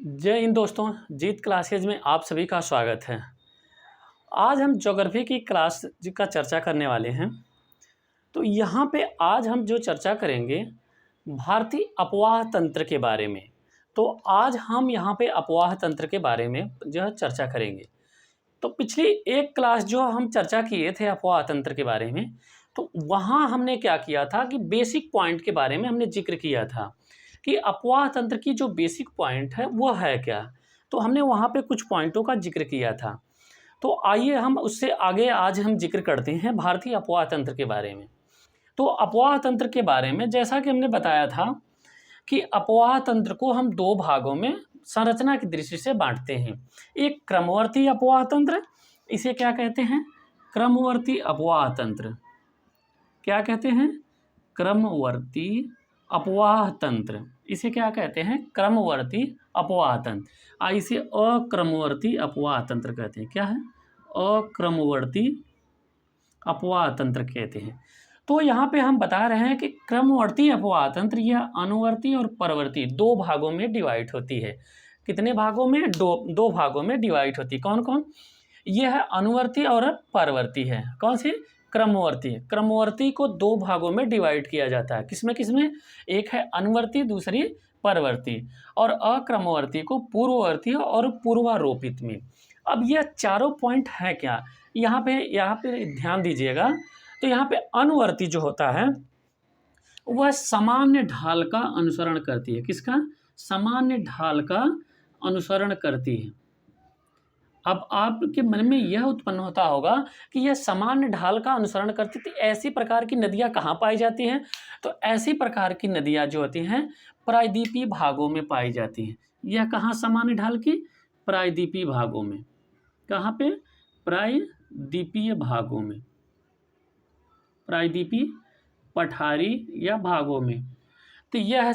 जय हिंद दोस्तों, जीत क्लासेज में आप सभी का स्वागत है। आज हम ज्योग्राफी की क्लास का चर्चा करने वाले हैं। तो यहाँ पे आज हम जो चर्चा करेंगे भारतीय अपवाह तंत्र के बारे में। तो आज हम यहाँ पे अपवाह तंत्र के बारे में जो है चर्चा करेंगे। तो पिछली एक क्लास जो हम चर्चा किए थे अपवाह तंत्र के बारे में, तो वहाँ हमने क्या किया था कि बेसिक पॉइंट के बारे में हमने जिक्र किया था कि अपवाह तंत्र की जो बेसिक पॉइंट है वो है क्या। तो हमने वहाँ पे कुछ पॉइंटों का जिक्र किया था। तो आइए हम उससे आगे आज हम जिक्र करते हैं भारतीय अपवाह तंत्र के बारे में। तो अपवाह तंत्र के बारे में जैसा कि हमने बताया था कि अपवाह तंत्र को हम दो भागों में संरचना की दृष्टि से बांटते हैं। एक क्रमवर्ती अपवाह तंत्र, इसे क्या कहते हैं? क्रमवर्ती अपवाह तंत्र। क्या कहते हैं? क्रमवर्ती अपवाह तंत्र। इसे क्या कहते हैं? क्रमवर्ती अपवाह तंत्र। इसे अक्रमवर्ती अपवाह तंत्र कहते हैं। क्या है? अक्रमवर्ती अपवाह तंत्र कहते हैं। तो यहाँ पे हम बता रहे हैं कि क्रमवर्ती अपवाह तंत्र यह अनुवर्ती और परवर्ती दो भागों में डिवाइड होती है। कितने भागों में? दो भागों में डिवाइड होती है। कौन कौन? यह अनुवर्ती और परवर्ती है। कौन सी? क्रमवर्ती। क्रमवर्ती को दो भागों में डिवाइड किया जाता है। किसमें किसमें? एक है अनुवर्ती, दूसरी परवर्ती। और अक्रमवर्ती को पूर्ववर्ती और पूर्वारोपित में। अब यह चारों पॉइंट है क्या, यहाँ पे ध्यान दीजिएगा। तो यहाँ पे अनुवर्ती जो होता है वह सामान्य ढाल का अनुसरण करती है। किसका? सामान्य ढाल का अनुसरण करती है। अब आपके मन में यह उत्पन्न होता होगा कि यह सामान्य ढाल का अनुसरण करती थी, ऐसी प्रकार की नदियाँ कहाँ पाई जाती हैं? तो ऐसी प्रकार की नदियाँ जो होती हैं प्रायद्वीपीय भागों में पाई जाती हैं। यह कहाँ सामान्य ढाल की? प्रायद्वीपीय भागों में। कहाँ पे? प्रायद्वीपीय भागों में, प्रायद्वीपीय पठारी या भागों में। तो यह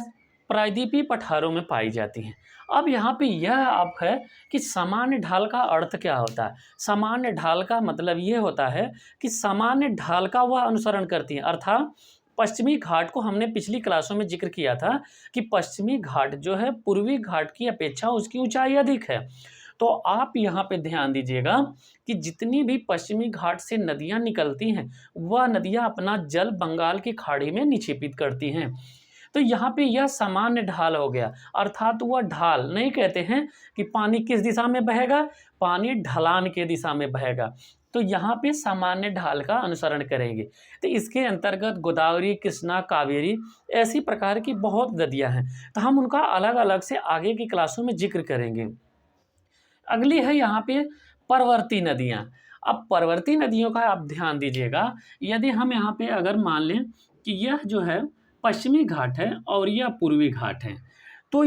प्रायद्वीपीय पठारों में पाई जाती हैं। अब यहाँ पे यह आप है कि सामान्य ढाल का अर्थ क्या होता है? सामान्य ढाल का मतलब ये होता है कि सामान्य ढाल का वह अनुसरण करती है। अर्थात पश्चिमी घाट को हमने पिछली क्लासों में जिक्र किया था कि पश्चिमी घाट जो है पूर्वी घाट की अपेक्षा उसकी ऊंचाई अधिक है। तो आप यहाँ पे ध्यान दीजिएगा कि जितनी भी पश्चिमी घाट से नदियाँ निकलती हैं वह नदियाँ अपना जल बंगाल की खाड़ी में निक्षेपित करती हैं। तो यहाँ पे यह सामान्य ढाल हो गया। अर्थात वह ढाल नहीं कहते हैं कि पानी किस दिशा में बहेगा, पानी ढलान के दिशा में बहेगा। तो यहाँ पे सामान्य ढाल का अनुसरण करेंगे। तो इसके अंतर्गत गोदावरी, कृष्णा, कावेरी ऐसी प्रकार की बहुत नदियाँ हैं। तो हम उनका अलग अलग से आगे की क्लासों में जिक्र करेंगे। अगली है यहाँ पे परवर्ती नदियाँ। अब परवर्ती नदियों का आप ध्यान दीजिएगा। यदि हम यहाँ पे अगर मान लें कि यह जो है पश्चिमी घाट है और यह पूर्वी घाट है, तो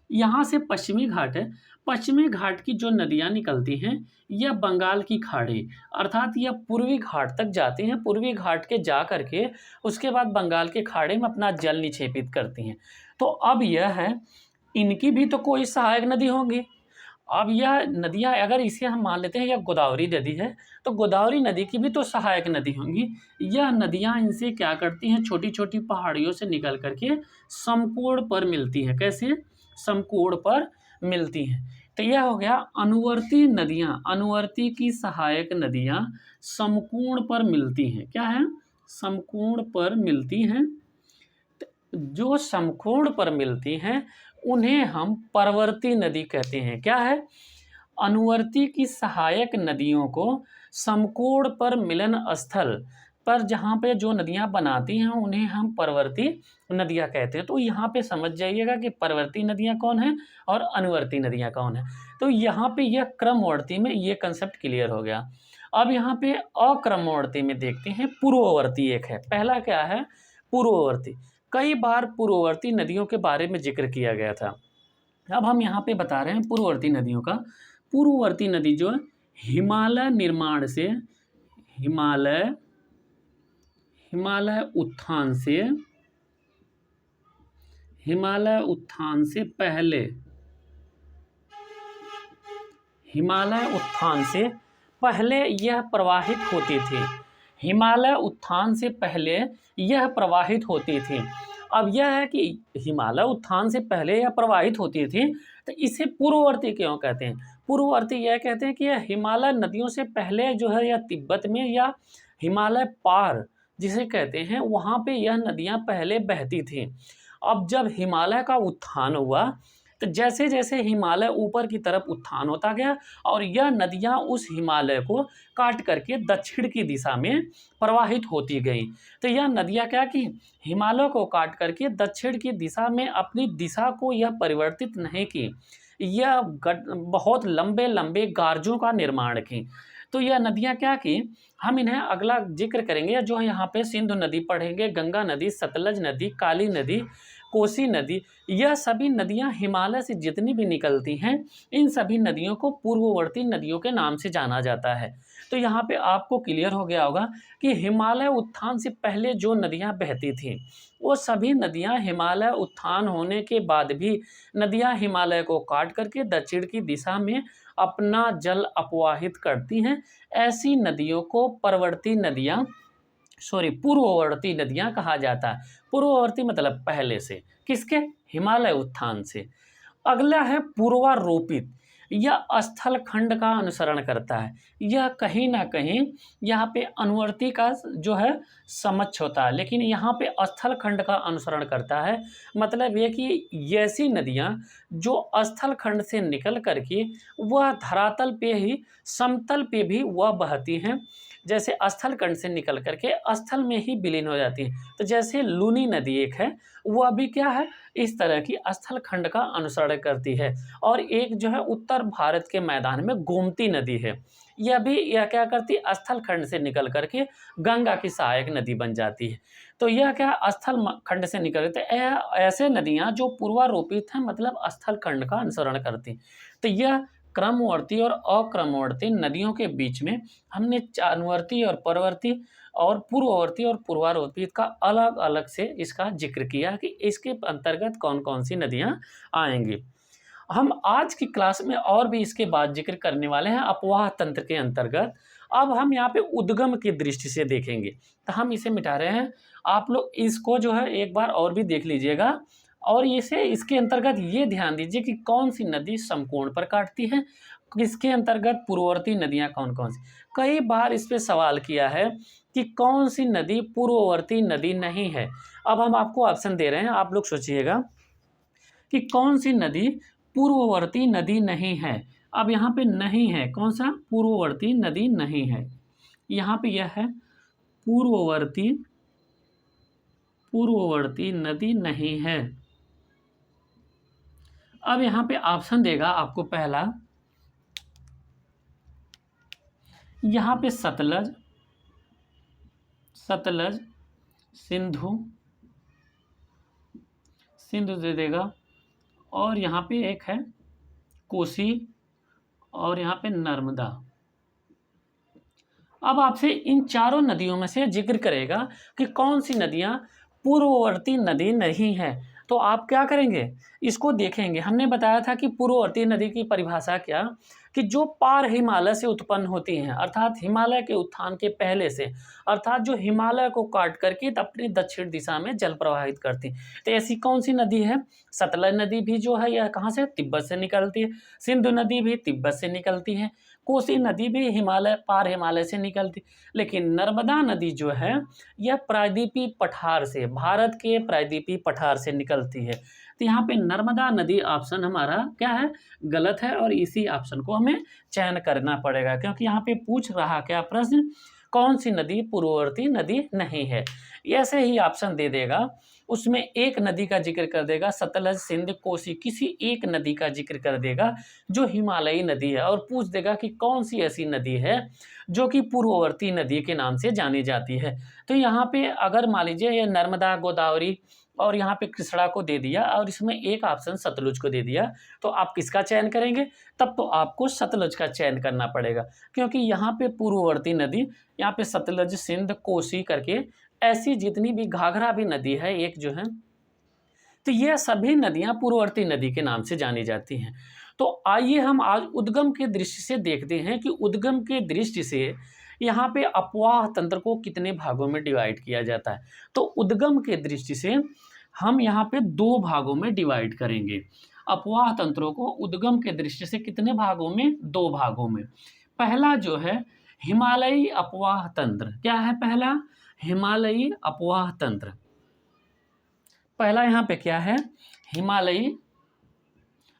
यहाँ से पश्चिमी घाट है। पश्चिमी घाट की जो नदियाँ निकलती हैं यह बंगाल की खाड़ी अर्थात यह पूर्वी घाट तक जाती हैं। पूर्वी घाट के जा करके उसके बाद बंगाल के खाड़ी में अपना जल निक्षेपित करती हैं। तो अब यह है, इनकी भी तो कोई सहायक नदी होंगी। अब यह नदियाँ अगर इसे हम मान लेते हैं यह गोदावरी नदी है, तो गोदावरी नदी की भी तो सहायक नदी होंगी। यह नदियाँ इनसे क्या करती हैं? छोटी छोटी पहाड़ियों से निकल करके समकोण पर मिलती हैं। कैसे? समकोण पर मिलती हैं। तो यह हो गया अनुवर्ती नदियाँ। अनुवर्ती की सहायक नदियाँ समकोण पर मिलती हैं। क्या है? समकोण पर मिलती हैं। जो समकोण पर मिलती हैं उन्हें हम परवर्ती नदी कहते हैं। क्या है? अनुवर्ती की सहायक नदियों को समकोण पर मिलन स्थल पर जहाँ पे जो नदियाँ बनाती हैं उन्हें हम परवर्ती नदियाँ कहते हैं। तो यहाँ पे समझ जाइएगा कि परवर्ती नदियाँ कौन हैं और अनुवर्ती नदियाँ कौन हैं। तो यहाँ पे यह क्रमवर्ती में ये कंसेप्ट क्लियर हो गया। अब यहाँ पे अक्रमवर्ती में देखते हैं पूर्ववर्ती एक है। पहला क्या है? पूर्ववर्ती। कई बार पूर्ववर्ती नदियों के बारे में जिक्र किया गया था। अब हम यहाँ पे बता रहे हैं पूर्ववर्ती नदियों का। पूर्ववर्ती नदी जो है हिमालय निर्माण से, हिमालय उत्थान से पहले, यह प्रवाहित होती थी। हिमालय उत्थान से पहले यह प्रवाहित होती थी अब यह है कि हिमालय उत्थान से पहले यह प्रवाहित होती थी, तो इसे पूर्ववर्ती क्यों कहते हैं? पूर्ववर्ती यह कहते हैं कि यह हिमालय नदियों से पहले जो है या तिब्बत में या हिमालय पार जिसे कहते हैं वहाँ पे यह नदियाँ पहले बहती थीं। अब जब हिमालय का उत्थान हुआ तो जैसे जैसे हिमालय ऊपर की तरफ उत्थान होता गया और यह नदियाँ उस हिमालय को काट करके दक्षिण की दिशा में प्रवाहित होती गईं। तो यह नदियाँ क्या की, हिमालय को काट करके दक्षिण की दिशा में अपनी दिशा को यह परिवर्तित नहीं की, यह बहुत लंबे लंबे गार्जों का निर्माण की। तो यह नदियाँ क्या की, हम इन्हें अगला जिक्र करेंगे, जो यहाँ पे सिंधु नदी पढ़ेंगे, गंगा नदी, सतलज नदी, काली नदी, कोसी नदी, यह सभी नदियां हिमालय से जितनी भी निकलती हैं, इन सभी नदियों को पूर्ववर्ती नदियों के नाम से जाना जाता है। तो यहाँ पे आपको क्लियर हो गया होगा कि हिमालय उत्थान से पहले जो नदियां बहती थीं, वो सभी नदियां हिमालय उत्थान होने के बाद भी नदियां हिमालय को काट करके दक्षिण की दिशा में अपना जल अपवाहित करती हैं। ऐसी नदियों को पूर्ववर्ती नदियां कहा जाता है। पूर्ववर्ती मतलब पहले से, किसके? हिमालय उत्थान से। अगला है पूर्वारोपित। यह स्थल खंड का अनुसरण करता है। यह कहीं ना कहीं यहाँ पे अनुवर्ती का जो है समक्ष होता है, लेकिन यहाँ पे स्थल खंड का अनुसरण करता है। मतलब ये कि ऐसी नदियाँ जो स्थल खंड से निकल करके वह धरातल पे ही, समतल पे भी वह बहती हैं। जैसे स्थल खंड से निकल करके स्थल में ही विलीन हो जाती है। तो जैसे लूनी नदी एक है, वह भी क्या है, इस तरह की स्थल खंड का अनुसरण करती है। और एक जो है उत्तर भारत के मैदान में गोमती नदी है, यह क्या करती है, स्थल खंड से निकल करके गंगा की सहायक नदी बन जाती है। तो यह क्या, स्थल खंड से निकलते ऐसे नदियाँ जो पूर्वारोपित हैं, मतलब स्थल खंड का अनुसरण करती। तो यह क्रमवर्ती और अक्रमवर्ती नदियों के बीच में हमने अनुवर्ती और परवर्ती और पूर्ववर्ती और पूर्वारोपित का अलग अलग से इसका जिक्र किया कि इसके अंतर्गत कौन कौन सी नदियाँ आएंगी। हम आज की क्लास में और भी इसके बाद जिक्र करने वाले हैं अपवाह तंत्र के अंतर्गत। अब हम यहाँ पे उद्गम की दृष्टि से देखेंगे, तो हम इसे मिटा रहे हैं। आप लोग इसको जो है एक बार और भी देख लीजिएगा और इसके अंतर्गत ये ध्यान दीजिए कि कौन सी नदी समकोण पर काटती है, इसके अंतर्गत पूर्ववर्ती नदियाँ कौन कौन सी। कई बार इस पे सवाल किया है कि कौन सी नदी पूर्ववर्ती नदी नहीं है। अब हम आपको ऑप्शन दे रहे हैं, आप लोग सोचिएगा कि कौन सी नदी पूर्ववर्ती नदी नहीं है। अब यहाँ पे नहीं है, कौन सा? पूर्ववर्ती नदी नहीं है। यहाँ पे यह है पूर्ववर्ती नदी नहीं है। अब यहाँ पे ऑप्शन देगा आपको पहला, यहाँ पे सतलज, सिंधु दे देगा, और यहाँ पे एक है कोसी, और यहाँ पे नर्मदा। अब आपसे इन चारों नदियों में से जिक्र करेगा कि कौन सी नदियाँ पूर्ववर्ती नदी नहीं है। तो आप क्या करेंगे, इसको देखेंगे। हमने बताया था कि पूर्ववर्ती नदी की परिभाषा क्या, कि जो पार हिमालय से उत्पन्न होती हैं, अर्थात हिमालय के उत्थान के पहले से, अर्थात जो हिमालय को काट करके अपनी दक्षिण दिशा में जल प्रवाहित करती। तो ऐसी कौन सी नदी है? सतलज नदी भी जो है यह कहाँ से, तिब्बत से निकलती है। सिंधु नदी भी तिब्बत से निकलती है। कोसी नदी भी हिमालय से निकलती। लेकिन नर्मदा नदी जो है यह प्रायद्वीपीय पठार से, भारत के प्रायद्वीपीय पठार से निकलती है। तो यहाँ पे नर्मदा नदी ऑप्शन हमारा क्या है, गलत है, और इसी ऑप्शन को हमें चयन करना पड़ेगा, क्योंकि यहाँ पे पूछ रहा क्या प्रश्न, कौन सी नदी पूर्ववर्ती नदी नहीं है। ऐसे ही ऑप्शन दे देगा, उसमें एक नदी का जिक्र कर देगा, सतलज, सिंध, कोसी, किसी एक नदी का जिक्र कर देगा जो हिमालयी नदी है, और पूछ देगा कि कौन सी ऐसी नदी है जो कि पूर्ववर्ती नदी के नाम से जानी जाती है। तो यहाँ पे अगर मान लीजिए ये नर्मदा, गोदावरी और यहाँ पे कृष्णा को दे दिया, और इसमें एक ऑप्शन सतलुज को दे दिया, तो आप किसका चयन करेंगे? तब तो आपको सतलुज का चयन करना पड़ेगा, क्योंकि यहाँ पे पूर्ववर्ती नदी, यहाँ पे सतलज, सिंध, कोसी करके ऐसी जितनी भी, घाघरा भी नदी है एक जो है, तो ये सभी नदियाँ पूर्ववर्ती नदी के नाम से जानी जाती हैं। तो आइए हम आज उद्गम के दृष्टि से देखते हैं कि उद्गम के दृष्टि से यहाँ पे अपवाह तंत्र को कितने भागों में डिवाइड किया जाता है। तो उद्गम के दृष्टि से हम यहाँ पे दो भागों में डिवाइड करेंगे। अपवाह तंत्रों को उद्गम के दृष्टि से कितने भागों में? दो भागों में। पहला जो है हिमालयी अपवाह तंत्र। क्या है पहला? हिमालयी अपवाह तंत्र। पहला यहाँ पे क्या है? हिमालयी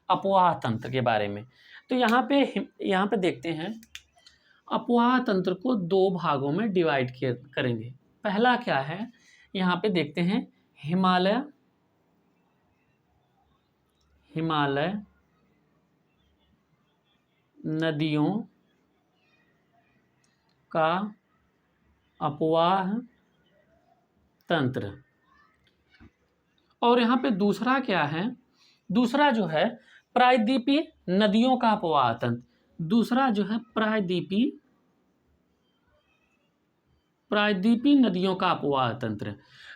अपवाह तंत्र के बारे में। तो यहाँ पे देखते हैं, अपवाह तंत्र को दो भागों में डिवाइड करेंगे। पहला क्या है? यहाँ पे देखते हैं हिमालय नदियों का अपवाह तंत्र। और यहाँ पे दूसरा क्या है? दूसरा जो है प्रायद्वीपीय नदियों का अपवाह तंत्र। दूसरा जो है प्रायद्वीपीय नदियों का अपवाह तंत्र।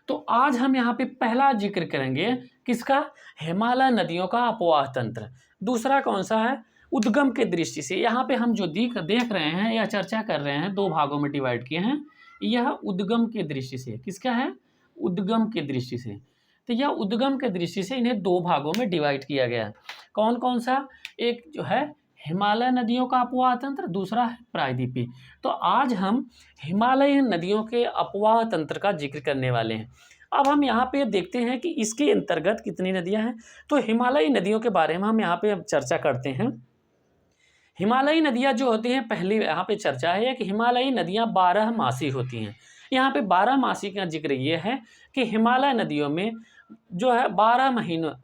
तो आज हम यहाँ पे पहला जिक्र करेंगे किसका? हिमालय नदियों का अपवाह तंत्र। दूसरा कौन सा है? उद्गम के दृष्टि से। यहाँ पे हम जो देख रहे हैं या चर्चा कर रहे हैं, दो भागों में डिवाइड किए हैं। यह उद्गम के दृष्टि से। किसका है? उद्गम के दृष्टि से। तो यह उद्गम के दृष्टि से इन्हें दो भागों में डिवाइड किया गया है। कौन कौन सा? एक जो है हिमालय नदियों का अपवाह तंत्र, दूसरा है प्रायद्वीपीय। तो आज हम हिमालय नदियों के अपवाह तंत्र का जिक्र करने वाले हैं। अब हम यहाँ पे देखते हैं कि इसके अंतर्गत कितनी नदियाँ हैं। तो हिमालयी नदियों के बारे में हम यहाँ पे अब चर्चा करते हैं। हिमालयी नदियाँ जो होती हैं, पहली यहाँ पे चर्चा है कि हिमालयी नदियाँ 12 मासी होती हैं। यहाँ पे 12 मासी का जिक्र ये है कि हिमालय नदियों में जो है 12 महीनों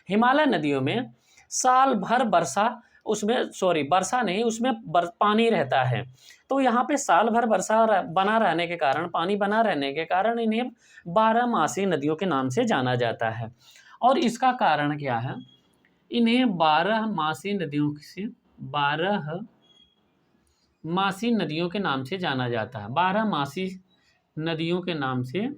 हिमालय नदियों में साल भर वर्षा, वर्षा नहीं, उसमें पानी रहता है। तो यहाँ पे साल भर वर्षा बना रहने के कारण, पानी बना रहने के कारण इन्हें 12 मासी नदियों के नाम से जाना जाता है। और इसका कारण क्या है? इन्हें 12 मासी नदियों के नाम से जाना जाता है। 12 मासी नदियों के नाम से,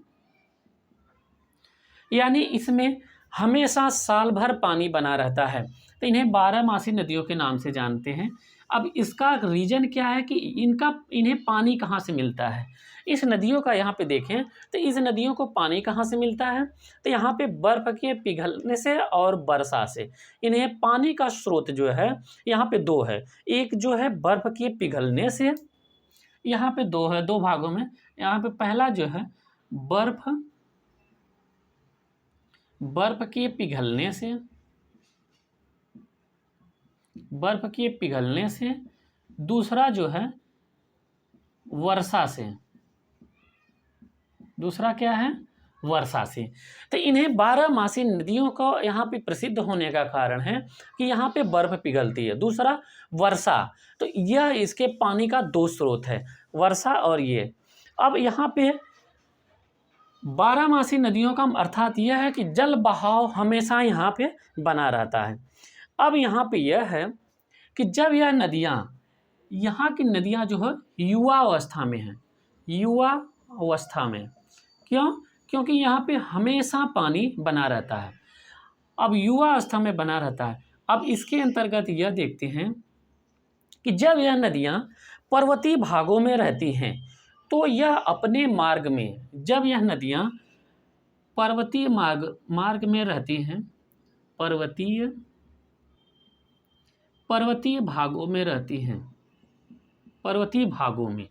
यानी इसमें हमेशा साल भर पानी बना रहता है, तो इन्हें 12 मासी नदियों के नाम से जानते हैं। अब इसका रीजन क्या है कि इन्हें पानी कहाँ से मिलता है? इस नदियों का यहाँ पे देखें तो इस नदियों को पानी कहाँ से मिलता है? तो यहाँ पे बर्फ़ के पिघलने से और वर्षा से। इन्हें पानी का स्रोत जो है यहाँ पे दो है। एक जो है बर्फ़ के पिघलने से, यहाँ पे दो है, दो भागों में। यहाँ पे पहला जो है बर्फ के पिघलने से, दूसरा जो है वर्षा से। दूसरा क्या है? वर्षा से। तो इन्हें 12 मासी नदियों को यहाँ पे प्रसिद्ध होने का कारण है कि यहाँ पे बर्फ पिघलती है। दूसरा वर्षा, तो यह इसके पानी का दो स्रोत है, वर्षा और ये। अब यहाँ पे 12 मासी नदियों का अर्थात यह है कि जल बहाव हमेशा यहाँ पे बना रहता है। अब यहाँ पे यह है कि जब यह नदियाँ, यहाँ की नदियाँ जो है युवा अवस्था में हैं, युवा अवस्था में। क्यों? क्योंकि यहाँ पे हमेशा पानी बना रहता है। अब युवा अवस्था में बना रहता है। अब इसके अंतर्गत यह देखते हैं कि जब यह नदियाँ पर्वतीय भागों में रहती हैं, तो यह अपने मार्ग में, जब यह नदियाँ पर्वतीय मार्ग में रहती हैं, पर्वतीय भागों में रहती हैं, पर्वतीय भागों में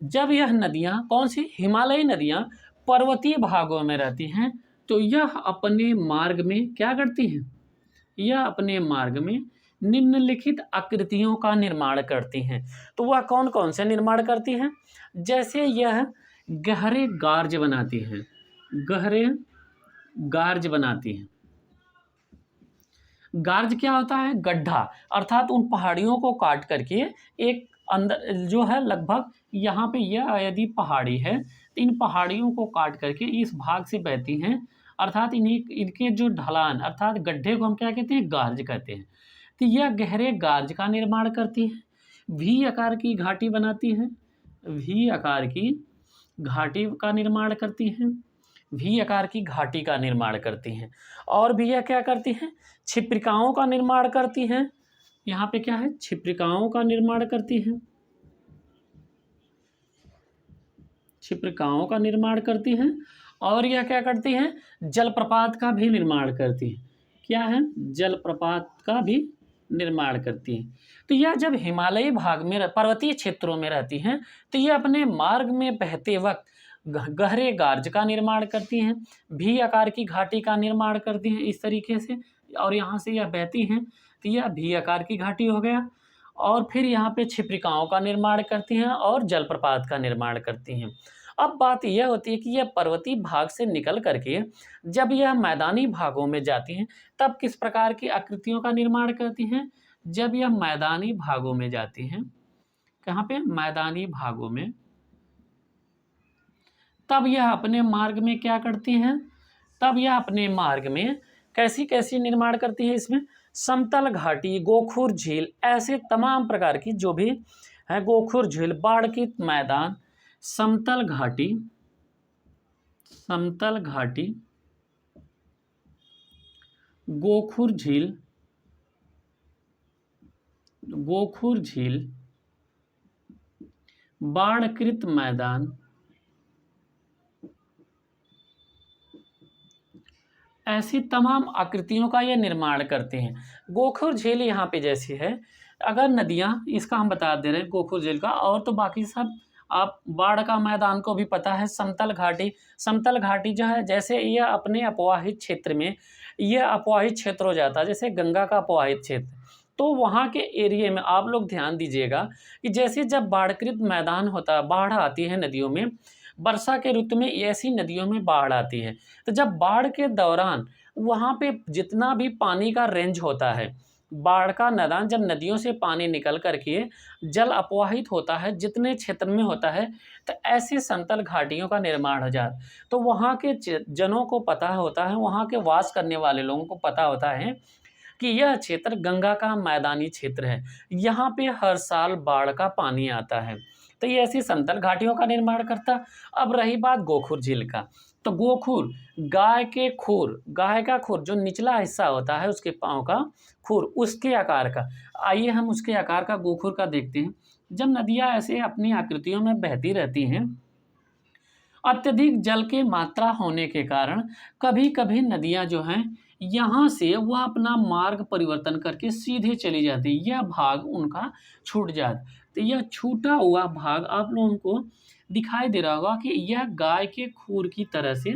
जब यह नदियाँ, कौन सी? हिमालयी नदियाँ पर्वतीय भागों में रहती हैं, तो यह अपने मार्ग में क्या करती हैं? यह अपने मार्ग में निम्नलिखित आकृतियों का निर्माण करती हैं। तो वह कौन कौन से निर्माण करती हैं? जैसे यह गहरे गार्ज बनाती हैं, गहरे गार्ज बनाती हैं। गार्ज क्या होता है? गड्ढा, अर्थात उन पहाड़ियों को काट करके एक अंदर जो है, लगभग यहाँ पे यह यदि पहाड़ी है तो इन पहाड़ियों को काट करके इस भाग से बहती हैं, अर्थात इनके जो ढलान अर्थात गड्ढे को हम क्या कहते हैं? गार्ज कहते हैं। तो यह गहरे गार्ज का निर्माण करती हैं, वी आकार की घाटी बनाती हैं, वी आकार की घाटी का निर्माण करती हैं, वी आकार की घाटी का निर्माण करती हैं। और भी यह क्या करती हैं? छिप्रिकाओं का निर्माण करती हैं। यहाँ पे क्या है? छिप्रिकाओं का निर्माण करती हैं, छिप्रिकाओं का निर्माण करती हैं। और यह क्या करती हैं, जलप्रपात का भी निर्माण करती हैं। क्या है, जलप्रपात का भी निर्माण करती हैं। तो यह जब हिमालयी भाग में पर्वतीय क्षेत्रों में रहती हैं तो ये अपने मार्ग में बहते वक्त गहरे गार्ज का निर्माण करती हैं, भी आकार की घाटी का निर्माण करती हैं इस तरीके से, और यहाँ से यह बहती हैं तो यह भी आकार की घाटी हो गया। और फिर यहाँ पे छिप्रिकाओं का निर्माण करती हैं और जलप्रपात का निर्माण करती हैं। अब बात यह होती है कि यह पर्वतीय भाग से निकल करके जब यह मैदानी भागों में जाती हैं तब किस प्रकार की आकृतियों का निर्माण करती हैं। जब यह मैदानी भागों में जाती हैं, कहाँ पे, मैदानी भागों में, तब यह अपने मार्ग में क्या करती हैं, तब यह अपने मार्ग में कैसी कैसी निर्माण करती है, इसमें समतल घाटी, गोखुर झील, ऐसे तमाम प्रकार की जो भी है, गोखुर झील, बाढ़ की मैदान, समतल घाटी, समतल घाटी, गोखुर झील, गोखुर झील, बाढ़कृत मैदान, ऐसी तमाम आकृतियों का ये निर्माण करते हैं। गोखुर झील यहाँ पे जैसी है, अगर नदियाँ, इसका हम बता दे रहे हैं गोखुर झील का, और तो बाकी सब आप बाढ़ का मैदान को भी पता है। समतल घाटी, समतल घाटी जो है, जैसे यह अपने अपवाहित क्षेत्र में, यह अपवाहित क्षेत्र हो जाता है, जैसे गंगा का अपवाहित क्षेत्र, तो वहाँ के एरिए में आप लोग ध्यान दीजिएगा कि जैसे जब बाढ़कृत मैदान होता है, बाढ़ आती है नदियों में, वर्षा के ऋतु में ऐसी नदियों में बाढ़ आती है, तो जब बाढ़ के दौरान वहाँ पे जितना भी पानी का रेंज होता है, बाढ़ का मैदान जब नदियों से पानी निकल कर के जल अपवाहित होता है, जितने क्षेत्र में होता है, तो ऐसी समतल घाटियों का निर्माण हो जाता है। तो वहाँ के जनों को पता होता है, वहाँ के वास करने वाले लोगों को पता होता है कि यह क्षेत्र गंगा का मैदानी क्षेत्र है, यहाँ पे हर साल बाढ़ का पानी आता है। तो ये ऐसी समतल घाटियों का निर्माण करता। अब रही बात गोखुर झील का, तो गोखुर, गाय के खुर, गाय का खुर जो निचला हिस्सा होता है उसके पाँव का खुर, उसके आकार का, आइए हम उसके आकार का गोखुर का देखते हैं। जब नदियाँ ऐसे अपनी आकृतियों में बहती रहती हैं, अत्यधिक जल की मात्रा होने के कारण कभी कभी नदियाँ जो हैं यहाँ से वह अपना मार्ग परिवर्तन करके सीधे चली जाती, यह भाग उनका छूट जाता। तो यह छूटा हुआ भाग आप लोगों को दिखाई दे रहा होगा कि यह गाय के खूर की तरह से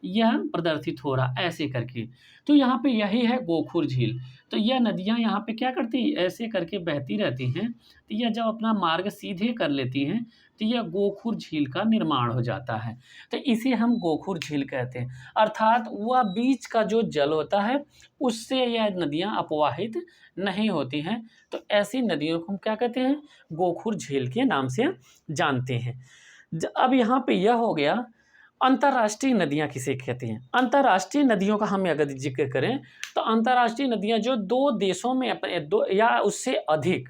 यह प्रदर्शित हो रहा ऐसे करके। तो यहाँ पे यही है गोखुर झील। तो यह नदियाँ यहाँ पे क्या करती, ऐसे करके बहती रहती हैं। तो यह जब अपना मार्ग सीधे कर लेती हैं तो यह गोखुर झील का निर्माण हो जाता है। तो इसे हम गोखुर झील कहते हैं, अर्थात वह बीच का जो जल होता है उससे यह नदियाँ अपवाहित नहीं होती हैं। तो ऐसी नदियों को हम क्या कहते हैं, गोखुर झील के नाम से जानते हैं। अब यहाँ पे यह हो गया अंतर्राष्ट्रीय नदियाँ किसे कहते हैं। अंतर्राष्ट्रीय नदियों का हम अगर जिक्र करें तो अंतर्राष्ट्रीय नदियाँ जो दो देशों में अपने दो या उससे अधिक,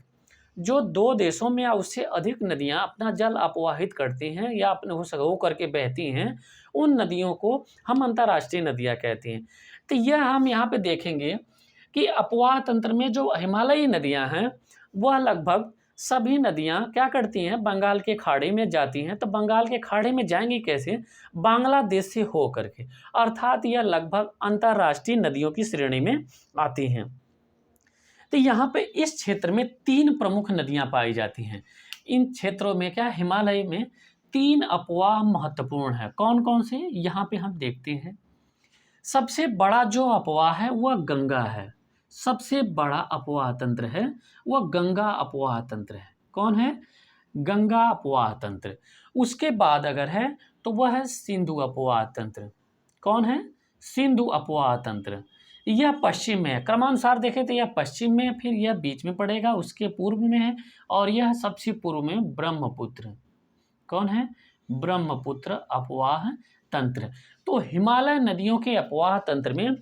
जो दो देशों में या उससे अधिक नदियाँ अपना जल अपवाहित करती हैं या अपने हो करके बहती हैं, उन नदियों को हम अंतर्राष्ट्रीय नदियाँ कहते हैं। तो यह हम यहाँ पे देखेंगे कि अपवाह तंत्र में जो हिमालयी नदियाँ हैं वह लगभग सभी नदियाँ क्या करती हैं, बंगाल के खाड़ी में जाती हैं। तो बंगाल के खाड़ी में जाएंगी कैसे, बांग्लादेश से हो करके, अर्थात यह लगभग अंतर्राष्ट्रीय नदियों की श्रेणी में आती हैं। तो यहाँ पे इस क्षेत्र में 3 प्रमुख नदियाँ पाई जाती हैं। इन क्षेत्रों में क्या, हिमालय में 3 अपवाह महत्वपूर्ण है। कौन कौन से, यहाँ पे हम देखते हैं। सबसे बड़ा जो अपवाह है वह गंगा है, सबसे बड़ा अपवाह तंत्र है वह गंगा अपवाह तंत्र है। कौन है, गंगा अपवाह तंत्र। उसके बाद अगर है तो वह है सिंधु अपवाह तंत्र। कौन है, सिंधु अपवाह तंत्र। यह पश्चिम में है, क्रमानुसार देखें तो यह पश्चिम में, फिर यह बीच में पड़ेगा, उसके पूर्व में है, और यह सबसे पूर्व में ब्रह्मपुत्र। कौन है, ब्रह्मपुत्र अपवाह तंत्र। तो हिमालय नदियों के अपवाह तंत्र में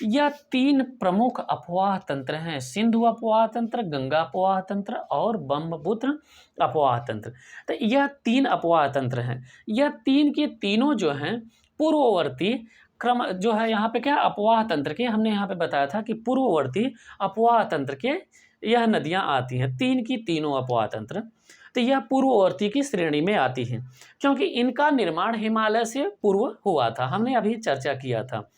यह 3 प्रमुख अपवाह तंत्र हैं, सिंधु अपवाह तंत्र, गंगा अपवाह तंत्र और ब्रह्मपुत्र अपवाह तंत्र। तो यह 3 अपवाह तंत्र हैं। यह 3 के तीनों जो हैं पूर्ववर्ती क्रम जो है, यहाँ पे क्या अपवाह तंत्र के, हमने यहाँ पे बताया था कि पूर्ववर्ती अपवाह तंत्र के यह नदियाँ आती हैं, 3 की तीनों अपवाह तंत्र। तो यह पूर्ववर्ती की श्रेणी में आती है, क्योंकि इनका निर्माण हिमालय से पूर्व हुआ था, हमने अभी चर्चा किया था।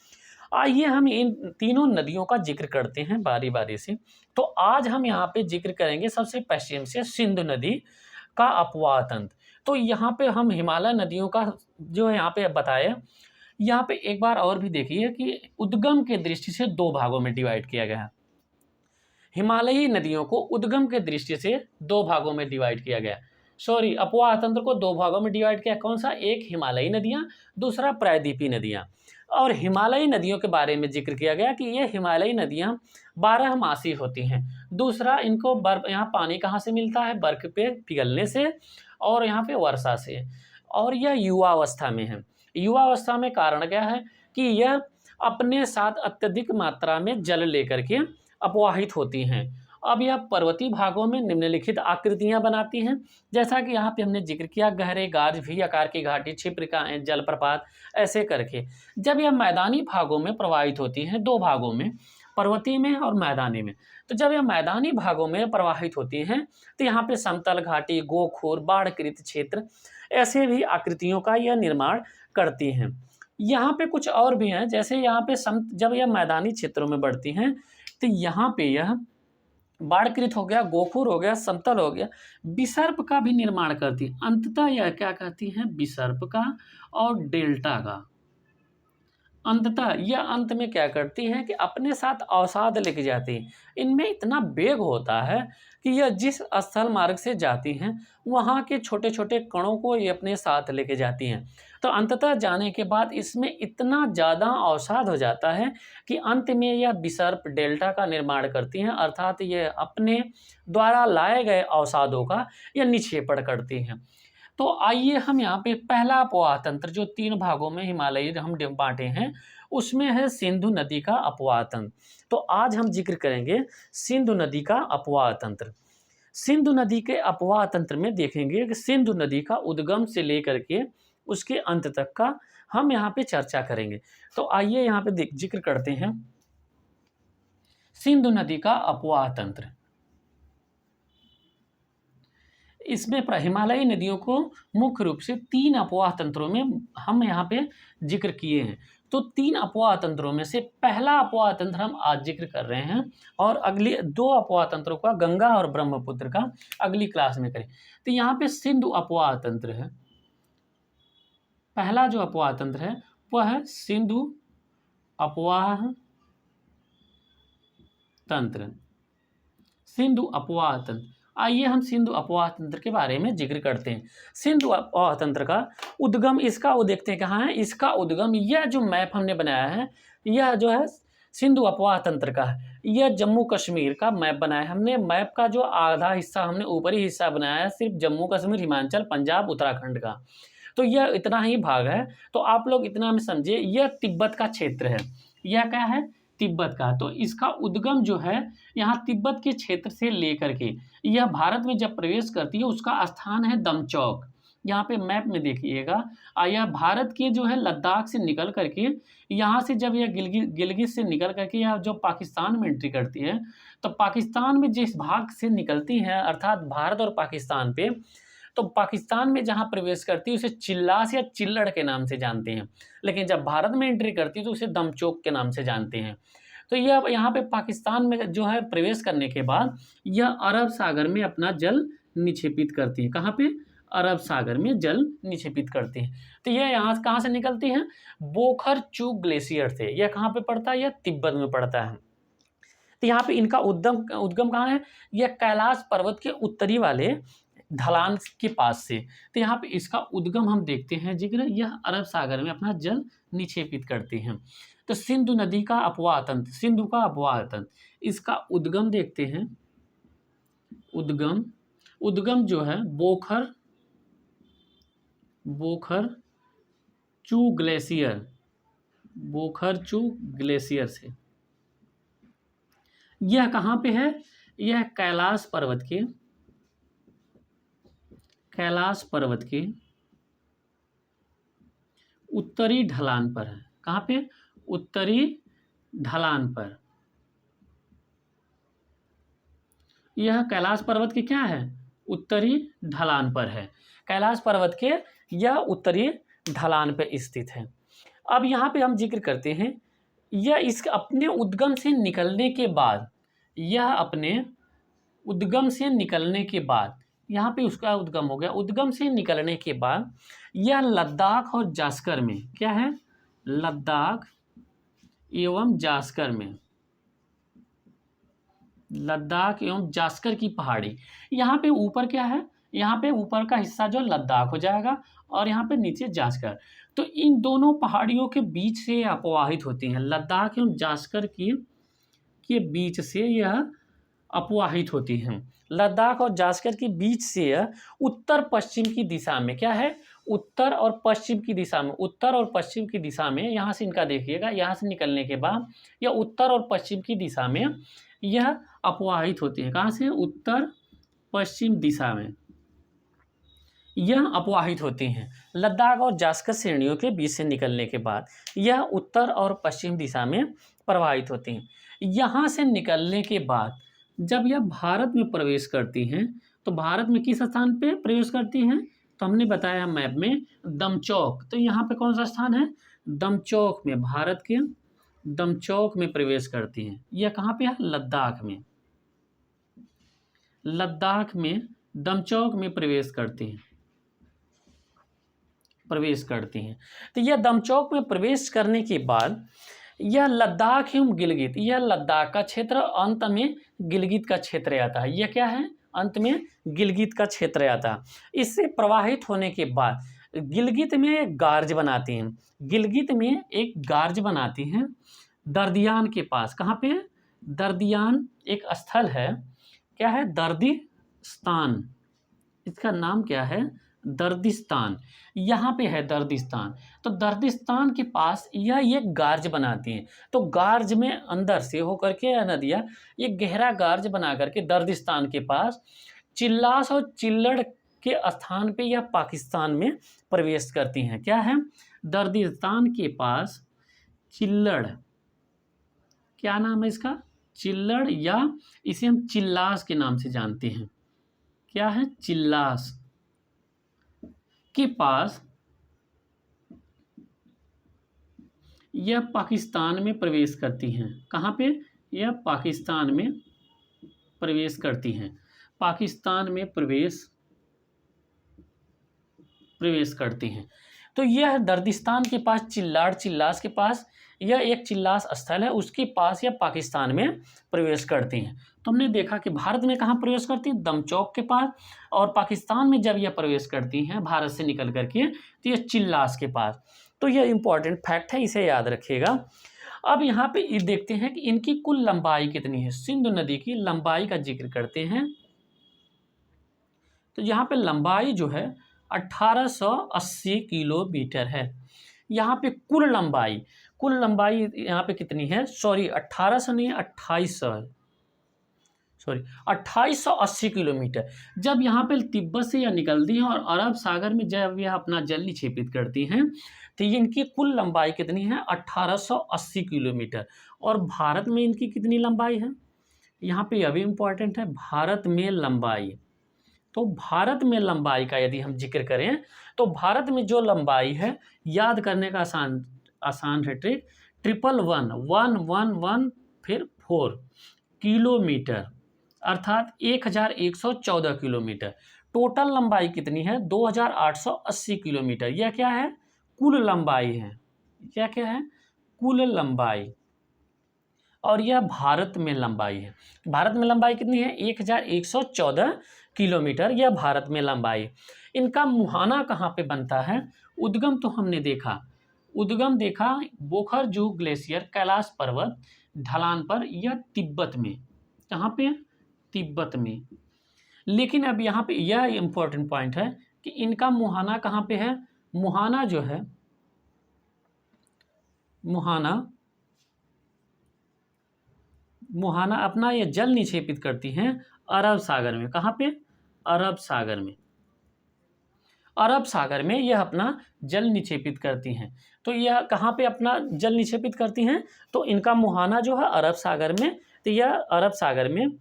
आइए हम इन तीनों नदियों का जिक्र करते हैं बारी बारी से। तो आज हम यहाँ पे जिक्र करेंगे सबसे पश्चिम से सिंधु नदी का अपवाह तंत्र। तो यहाँ पे हम हिमालय नदियों का जो यहाँ पे बताया, यहाँ पे एक बार और भी देखिए कि उद्गम के दृष्टि से दो भागों में डिवाइड किया गया है। हिमालयी नदियों को उद्गम के दृष्टि से दो भागों में डिवाइड किया गया। सॉरी, अपवाह तंत्र को दो भागों में डिवाइड किया। कौन सा? एक हिमालयी नदियाँ, दूसरा प्रायद्वीपीय नदियाँ। और हिमालयी नदियों के बारे में जिक्र किया गया कि ये हिमालयी नदियाँ 12मासी होती हैं। दूसरा, इनको बर्फ, यहाँ पानी कहाँ से मिलता है? बर्फ पे पिघलने से और यहाँ पे वर्षा से। और यह युवावस्था में है। युवावस्था में कारण क्या है कि यह अपने साथ अत्यधिक मात्रा में जल लेकर के अपवाहित होती हैं। अब यह पर्वतीय भागों में निम्नलिखित आकृतियां बनाती हैं, जैसा कि यहाँ पे हमने जिक्र किया, गहरे गाज, वी आकार की घाटी, छिप्रिकाएँ, जलप्रपात, ऐसे करके। जब यह मैदानी भागों में प्रवाहित होती हैं, दो भागों में, पर्वतीय में और मैदानी में। तो जब यह मैदानी भागों में प्रवाहित होती हैं तो यहाँ पे समतल घाटी, गोखुर, बाढ़कृत क्षेत्र, ऐसे भी आकृतियों का यह निर्माण करती हैं। यहाँ पे कुछ और भी हैं, जैसे यहाँ पे जब यह मैदानी क्षेत्रों में बढ़ती हैं तो यहाँ पे यह बाढ़कृत हो गया, गोखुर हो गया, समतल हो गया, विसर्प का भी निर्माण करती है। अंततः यह क्या कहती हैं? विसर्प का और डेल्टा का। अंततः यह अंत में क्या करती हैं कि अपने साथ अवसाद लेके जाती हैं। इनमें इतना वेग होता है कि यह जिस स्थल मार्ग से जाती हैं वहाँ के छोटे छोटे कणों को ये अपने साथ लेके जाती हैं। तो अंततः जाने के बाद इसमें इतना ज़्यादा अवसाद हो जाता है कि अंत में यह विसर्प डेल्टा का निर्माण करती हैं, अर्थात ये अपने द्वारा लाए गए अवसादों का यह निक्षेपण करती हैं। तो आइए हम यहाँ पे पहला अपवाह तंत्र, जो 3 भागों में हिमालयी हम बांटे हैं, उसमें है सिंधु नदी का अपवाह तंत्र। तो आज हम जिक्र करेंगे सिंधु नदी का अपवाह तंत्र। सिंधु नदी के अपवाह तंत्र में देखेंगे कि सिंधु नदी का उद्गम से लेकर के उसके अंत तक का हम यहाँ पे चर्चा करेंगे। तो आइए यहाँ पे जिक्र करते हैं सिंधु नदी का अपवाह तंत्र। इसमें हिमालयी नदियों को मुख्य रूप से 3 अपवाह तंत्रों में हम यहाँ पे जिक्र किए हैं। तो 3 अपवाह तंत्रों में से पहला अपवाह तंत्र हम आज जिक्र कर रहे हैं, और अगले 2 अपवाह तंत्रों का, गंगा और ब्रह्मपुत्र का, अगली क्लास में करें। तो यहाँ पे सिंधु अपवाह तंत्र है। पहला जो अपवाह तंत्र है वह है सिंधु अपवाह तंत्र। सिंधु अपवाह तंत्र। आइए हम सिंधु अपवाह तंत्र के बारे में जिक्र करते हैं। सिंधु अपवाह तंत्र का उद्गम, इसका वो देखते हैं कहाँ है। इसका उद्गम, यह जो मैप हमने बनाया है, यह जो है सिंधु अपवाह तंत्र का है। यह जम्मू कश्मीर का मैप बनाया है हमने। मैप का जो आधा हिस्सा हमने ऊपरी हिस्सा बनाया है सिर्फ जम्मू कश्मीर, हिमाचल, पंजाब, उत्तराखंड का। तो यह इतना ही भाग है। तो आप लोग इतना में समझिए, यह तिब्बत का क्षेत्र है। यह क्या है? तिब्बत का। तो इसका उद्गम जो है यहाँ तिब्बत के क्षेत्र से लेकर के यह भारत में जब प्रवेश करती है उसका स्थान है दमचौक। यहाँ पे मैप में देखिएगा, यह भारत के जो है लद्दाख से निकल करके, यहाँ से जब यह गिलगित से निकल करके यह जो पाकिस्तान में एंट्री करती है, तो पाकिस्तान में जिस भाग से निकलती है, अर्थात भारत और पाकिस्तान पे, तो पाकिस्तान में जहाँ प्रवेश करती है उसे चिल्लास या चिल्लड़ के नाम से जानते हैं, लेकिन जब भारत में एंट्री करती है तो उसे दमचौक के नाम से जानते हैं। तो यह यहाँ पे पाकिस्तान में जो है प्रवेश करने के बाद यह अरब सागर में अपना जल निक्षेपित करती है। कहाँ पे? अरब सागर में जल निक्षेपित करते हैं। तो यह यहाँ कहाँ से निकलती हैं? बोखर चू ग्लेशियर से। यह कहाँ पे पड़ता है? यह तिब्बत में पड़ता है। तो यहाँ पे इनका उद्गम कहाँ है? यह कैलाश पर्वत के उत्तरी वाले ढलान के पास से। तो यहाँ पे इसका उद्गम हम देखते हैं जिक्र, यह अरब सागर में अपना जल निक्षेपित करते हैं। तो सिंधु नदी का अपवाह तंत्र, सिंधु का अपवाह तंत्र, इसका उद्गम देखते हैं। उद्गम जो है बोखर चू ग्लेशियर से। यह कहाँ पे है? यह कैलाश पर्वत के उत्तरी ढलान पर है। कहाँ पे? उत्तरी ढलान पर। यह कैलाश पर्वत की क्या है? उत्तरी ढलान पर है। कैलाश पर्वत के यह उत्तरी ढलान पर स्थित है। अब यहाँ पे हम जिक्र करते हैं, यह इस अपने उद्गम से निकलने के बाद, यह अपने उद्गम से निकलने के बाद, यहाँ पे उसका उद्गम हो गया, उद्गम से निकलने के बाद यह लद्दाख और जास्कर में, क्या है, लद्दाख एवं जास्कर में, लद्दाख एवं जास्कर की पहाड़ी, यहाँ पे ऊपर क्या है, यहाँ पे ऊपर का हिस्सा जो लद्दाख हो जाएगा और यहाँ पे नीचे जास्कर। तो इन दोनों पहाड़ियों के बीच से अपवाहित होती हैं, लद्दाख एवं जास्कर के बीच से यह अपवाहित होती हैं। लद्दाख और जास्कर के बीच से यह उत्तर पश्चिम की दिशा में, क्या है, उत्तर और पश्चिम की दिशा में, उत्तर और पश्चिम की दिशा में, यहाँ से इनका देखिएगा, यहाँ से निकलने के बाद यह उत्तर और पश्चिम की दिशा में यह अपवाहित होती है। कहाँ से, उत्तर पश्चिम दिशा में यह अपवाहित होती हैं। लद्दाख और जास्कर श्रेणियों के बीच से निकलने के बाद यह उत्तर और पश्चिम दिशा में प्रवाहित होती हैं। यहाँ से निकलने के बाद जब यह भारत में प्रवेश करती हैं, तो भारत में किस स्थान पे प्रवेश करती हैं, तो हमने बताया मैप में दमचौक। तो यहाँ पे कौन सा स्थान है, दमचौक में, भारत के दमचौक में प्रवेश करती हैं। यह कहाँ पे है, लद्दाख में, लद्दाख में दमचौक में प्रवेश करती हैं, तो यह दमचौक में प्रवेश करने के बाद यह लद्दाख एवं गिलगित, यह लद्दाख का क्षेत्र, अंत में गिलगित का क्षेत्र आता है। यह क्या है, अंत में गिलगित का क्षेत्र आता है। इससे प्रवाहित होने के बाद गिलगित में एक गार्ज बनाती हैं, गिलगित में एक गार्ज बनाती हैं दर्दियान के पास। कहाँ पे, दर्दियान एक स्थल है, क्या है, दर्दिस्तान, इसका नाम क्या है, दर्दिस्तान, यहाँ पे है दर्दिस्तान। तो दर्दिस्तान के पास यह एक गार्ज बनाती हैं। तो गार्ज में अंदर से होकर के नदियाँ ये गहरा गार्ज बना करके दर्दिस्तान के पास चिल्लास और चिल्लड़ के स्थान पे यह पाकिस्तान में प्रवेश करती हैं। क्या है, दर्दिस्तान के पास चिल्लड़, क्या नाम है इसका, चिल्लड़, या इसे हम चिल्लास के नाम से जानते हैं। क्या है, चिल्लास के पास यह पाकिस्तान में प्रवेश करती हैं। कहाँ पे, यह पाकिस्तान में प्रवेश करती हैं, पाकिस्तान में प्रवेश करती हैं। तो यह दर्दिस्तान के पास चिल्लास के पास यह एक चिल्लास स्थल है, उसके पास यह पाकिस्तान में प्रवेश करती हैं। तो हमने देखा कि भारत में कहाँ प्रवेश करती है, दमचौक के पास, और पाकिस्तान में जब यह प्रवेश करती हैं भारत से निकल करके, तो यह चिल्लास के पास। तो यह इंपॉर्टेंट फैक्ट है, इसे याद रखिएगा। अब यहाँ पे ये देखते हैं कि इनकी कुल लंबाई कितनी है। सिंधु नदी की लंबाई का जिक्र करते हैं, तो यहाँ पे लंबाई जो है 1880 किलोमीटर है। यहाँ पे कुल लंबाई यहाँ पे कितनी है, सॉरी 1800 नहीं, 2800 है, सॉरी 2880 किलोमीटर। जब यहाँ पे तिब्बत से यह निकलती हैं और अरब सागर में जब यह अपना जल निक्षेपित करती हैं, तो ये इनकी कुल लंबाई कितनी है, 1880 किलोमीटर। और भारत में इनकी कितनी लंबाई है, यहाँ पे यह भी इम्पोर्टेंट है, भारत में लंबाई। तो भारत में लंबाई का यदि हम जिक्र करें, तो भारत में जो लंबाई है, याद करने का आसान है ट्रिक, 111 फिर 4 किलोमीटर, अर्थात 1114 किलोमीटर। टोटल लंबाई कितनी है, 2880 किलोमीटर। यह क्या है, कुल लंबाई है, यह क्या है, कुल लंबाई, और यह भारत में लंबाई है। भारत में लंबाई कितनी है, 1114 किलोमीटर, यह भारत में लंबाई। इनका मुहाना कहाँ पे बनता है, उद्गम तो हमने देखा, उद्गम देखा बोखरजू ग्लेशियर कैलाश पर्वत ढलान पर, यह तिब्बत में, कहाँ पे, तिब्बत में। लेकिन अब यहाँ पे यह इम्पोर्टेंट पॉइंट है कि इनका मुहाना कहाँ पे है, मुहाना जो है, मुहाना अपना ये जल निक्षेपित करती हैं अरब सागर में। कहाँ पे, अरब सागर में, अरब सागर में यह अपना जल निक्षेपित करती हैं। तो यह कहाँ पे अपना जल निक्षेपित करती हैं, तो इनका मुहाना जो है अरब सागर में, तो यह अरब सागर में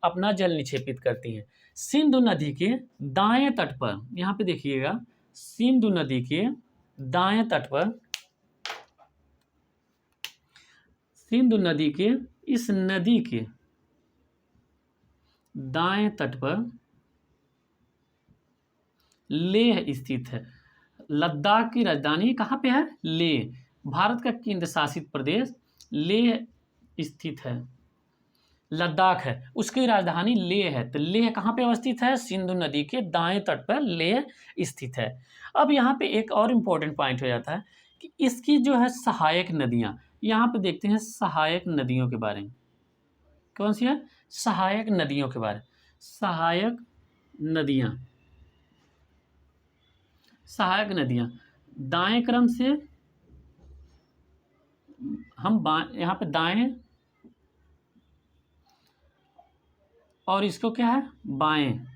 अपना जल निक्षेपित करती हैं। सिंधु नदी के दाएं तट पर, यहाँ पे देखिएगा, सिंधु नदी के दाएं तट पर, सिंधु नदी के इस नदी के दाएं तट पर लेह स्थित है। लद्दाख की राजधानी कहाँ पे है? लेह। भारत का केंद्र शासित प्रदेश लेह स्थित है। लद्दाख है, उसकी राजधानी लेह है। तो लेह कहाँ पे अवस्थित है? सिंधु नदी के दाएं तट पर लेह स्थित है। अब यहाँ पे एक और इम्पोर्टेंट पॉइंट हो जाता है कि इसकी जो है सहायक नदियाँ, यहाँ पे देखते हैं सहायक नदियों के बारे में। कौन सी है? सहायक नदियों के बारे में। सहायक नदियाँ, सहायक नदियाँ दाएं क्रम से, हम यहाँ पे दाएं और इसको क्या है? बाएं।